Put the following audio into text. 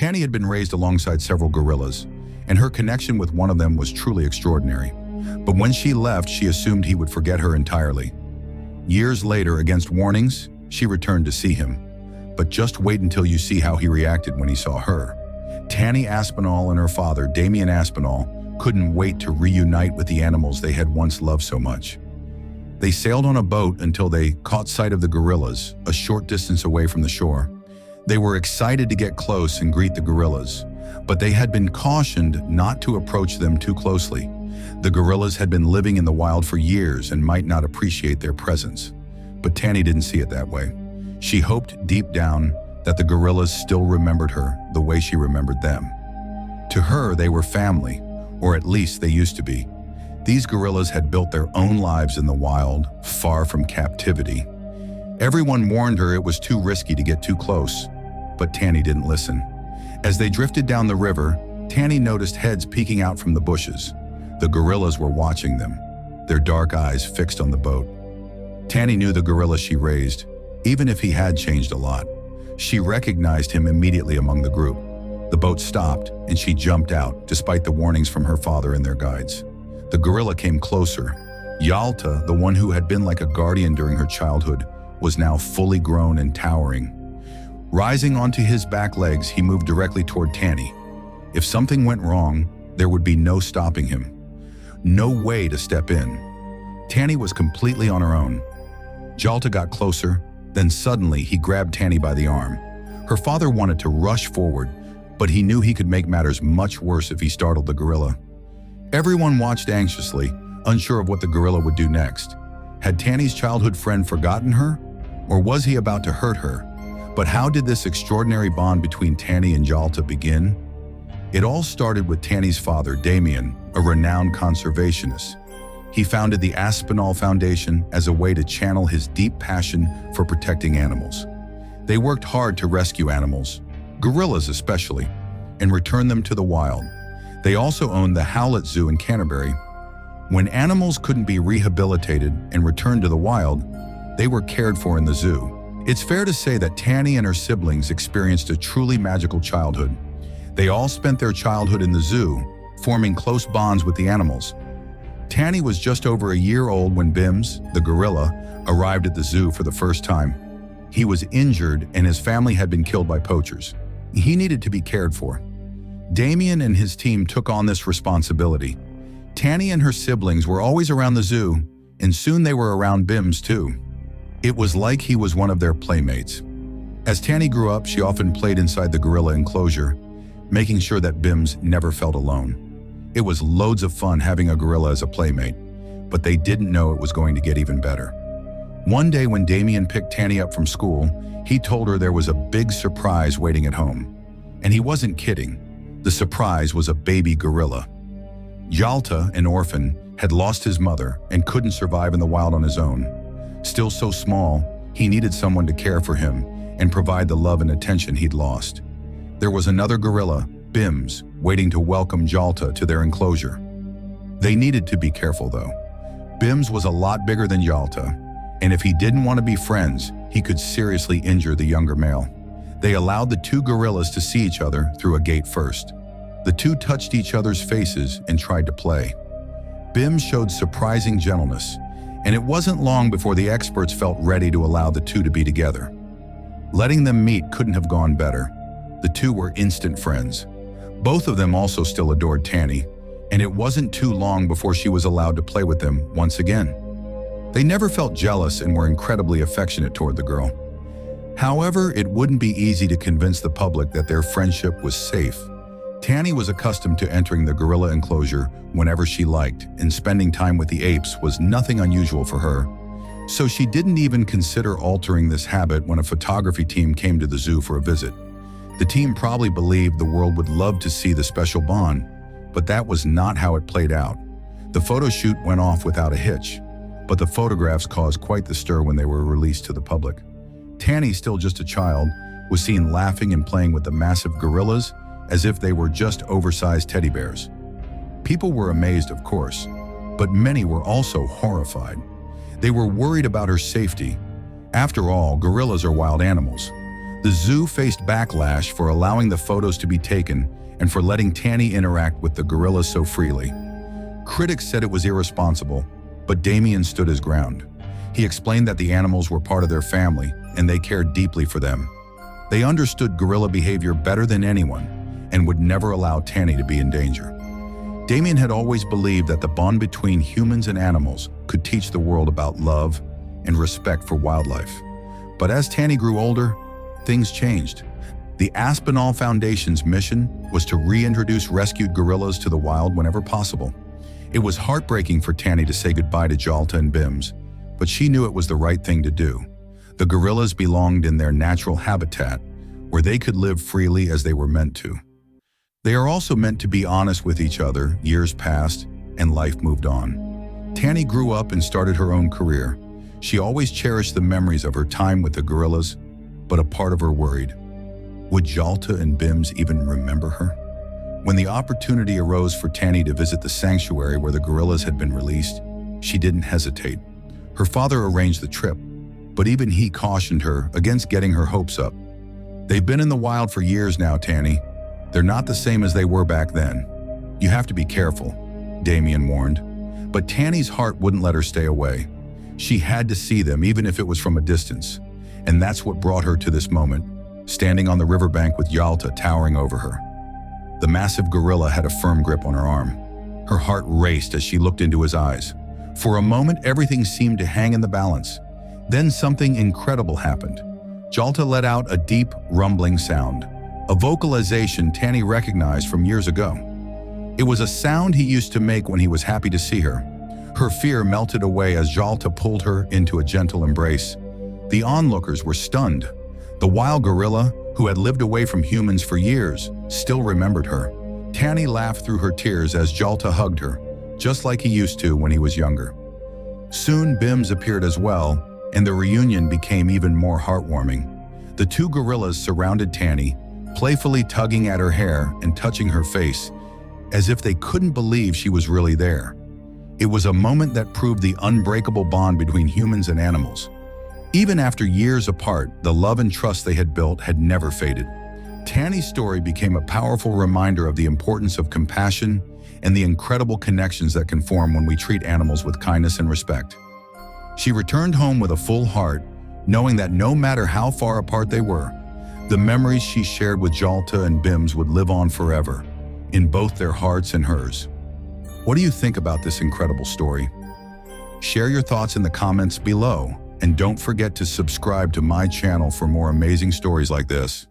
Tanny had been raised alongside several gorillas, and her connection with one of them was truly extraordinary. But when she left, she assumed he would forget her entirely. Years later, against warnings, she returned to see him. But just wait until you see how he reacted when he saw her. Tanny Aspinall and her father, Damien Aspinall, couldn't wait to reunite with the animals they had once loved so much. They sailed on a boat until they caught sight of the gorillas, a short distance away from the shore. They were excited to get close and greet the gorillas, but they had been cautioned not to approach them too closely. The gorillas had been living in the wild for years and might not appreciate their presence. But Tanny didn't see it that way. She hoped deep down that the gorillas still remembered her the way she remembered them. To her, they were family, or at least they used to be. These gorillas had built their own lives in the wild, far from captivity. Everyone warned her it was too risky to get too close, but Tanny didn't listen. As they drifted down the river, Tanny noticed heads peeking out from the bushes. The gorillas were watching them, their dark eyes fixed on the boat. Tanny knew the gorilla she raised, even if he had changed a lot. She recognized him immediately among the group. The boat stopped, and she jumped out, despite the warnings from her father and their guides. The gorilla came closer. Yalta, the one who had been like a guardian during her childhood, was now fully grown and towering. Rising onto his back legs, he moved directly toward Tanny. If something went wrong, there would be no stopping him. No way to step in. Tanny was completely on her own. Yalta got closer, then suddenly he grabbed Tanny by the arm. Her father wanted to rush forward, but he knew he could make matters much worse if he startled the gorilla. Everyone watched anxiously, unsure of what the gorilla would do next. Had Tanny's childhood friend forgotten her? Or was he about to hurt her? But how did this extraordinary bond between Tanny and Yalta begin? It all started with Tanny's father, Damien, a renowned conservationist. He founded the Aspinall Foundation as a way to channel his deep passion for protecting animals. They worked hard to rescue animals, gorillas especially, and return them to the wild. They also owned the Howlett Zoo in Canterbury. When animals couldn't be rehabilitated and returned to the wild, they were cared for in the zoo. It's fair to say that Tanny and her siblings experienced a truly magical childhood. They all spent their childhood in the zoo, forming close bonds with the animals. Tanny was just over a year old when Bims, the gorilla, arrived at the zoo for the first time. He was injured and his family had been killed by poachers. He needed to be cared for. Damien and his team took on this responsibility. Tanny and her siblings were always around the zoo, and soon they were around Bims too. It was like he was one of their playmates. As Tanny grew up, she often played inside the gorilla enclosure, making sure that Bims never felt alone. It was loads of fun having a gorilla as a playmate, but they didn't know it was going to get even better. One day when Damien picked Tanny up from school, he told her there was a big surprise waiting at home. And he wasn't kidding. The surprise was a baby gorilla. Yalta, an orphan, had lost his mother and couldn't survive in the wild on his own. Still so small, he needed someone to care for him and provide the love and attention he'd lost. There was another gorilla, Bims, waiting to welcome Yalta to their enclosure. They needed to be careful though. Bims was a lot bigger than Yalta, and if he didn't want to be friends, he could seriously injure the younger male. They allowed the two gorillas to see each other through a gate first. The two touched each other's faces and tried to play. Bims showed surprising gentleness, and it wasn't long before the experts felt ready to allow the two to be together. Letting them meet couldn't have gone better. The two were instant friends. Both of them also still adored Tanny, and it wasn't too long before she was allowed to play with them once again. They never felt jealous and were incredibly affectionate toward the girl. However, it wouldn't be easy to convince the public that their friendship was safe. Tanny was accustomed to entering the gorilla enclosure whenever she liked, and spending time with the apes was nothing unusual for her. So she didn't even consider altering this habit when a photography team came to the zoo for a visit. The team probably believed the world would love to see the special bond, but that was not how it played out. The photo shoot went off without a hitch, but the photographs caused quite the stir when they were released to the public. Tanny, still just a child, was seen laughing and playing with the massive gorillas as if they were just oversized teddy bears. People were amazed, of course, but many were also horrified. They were worried about her safety. After all, gorillas are wild animals. The zoo faced backlash for allowing the photos to be taken and for letting Tanny interact with the gorillas so freely. Critics said it was irresponsible, but Damien stood his ground. He explained that the animals were part of their family and they cared deeply for them. They understood gorilla behavior better than anyone and would never allow Tanny to be in danger. Damien had always believed that the bond between humans and animals could teach the world about love and respect for wildlife. But as Tanny grew older, things changed. The Aspinall Foundation's mission was to reintroduce rescued gorillas to the wild whenever possible. It was heartbreaking for Tanny to say goodbye to Jalta and Bims, but she knew it was the right thing to do. The gorillas belonged in their natural habitat, where they could live freely as they were meant to. They are also meant to be honest with each other. Years passed, and life moved on. Tanny grew up and started her own career. She always cherished the memories of her time with the gorillas, but a part of her worried. Would Jalta and Bims even remember her? When the opportunity arose for Tanny to visit the sanctuary where the gorillas had been released, she didn't hesitate. Her father arranged the trip, but even he cautioned her against getting her hopes up. They've been in the wild for years now, Tanny. They're not the same as they were back then. You have to be careful, Damien warned. But Tanny's heart wouldn't let her stay away. She had to see them, even if it was from a distance. And that's what brought her to this moment, standing on the riverbank with Jalta towering over her. The massive gorilla had a firm grip on her arm. Her heart raced as she looked into his eyes. For a moment, everything seemed to hang in the balance. Then something incredible happened. Jalta let out a deep, rumbling sound, a vocalization Tanny recognized from years ago. It was a sound he used to make when he was happy to see her. Her fear melted away as Jalta pulled her into a gentle embrace. The onlookers were stunned. The wild gorilla, who had lived away from humans for years, still remembered her. Tanny laughed through her tears as Jalta hugged her, just like he used to when he was younger. Soon Bims appeared as well, and the reunion became even more heartwarming. The two gorillas surrounded Tanny, playfully tugging at her hair and touching her face, as if they couldn't believe she was really there. It was a moment that proved the unbreakable bond between humans and animals. Even after years apart, the love and trust they had built had never faded. Tanny's story became a powerful reminder of the importance of compassion and the incredible connections that can form when we treat animals with kindness and respect. She returned home with a full heart, knowing that no matter how far apart they were, the memories she shared with Jalta and Bims would live on forever, in both their hearts and hers. What do you think about this incredible story? Share your thoughts in the comments below, and don't forget to subscribe to my channel for more amazing stories like this.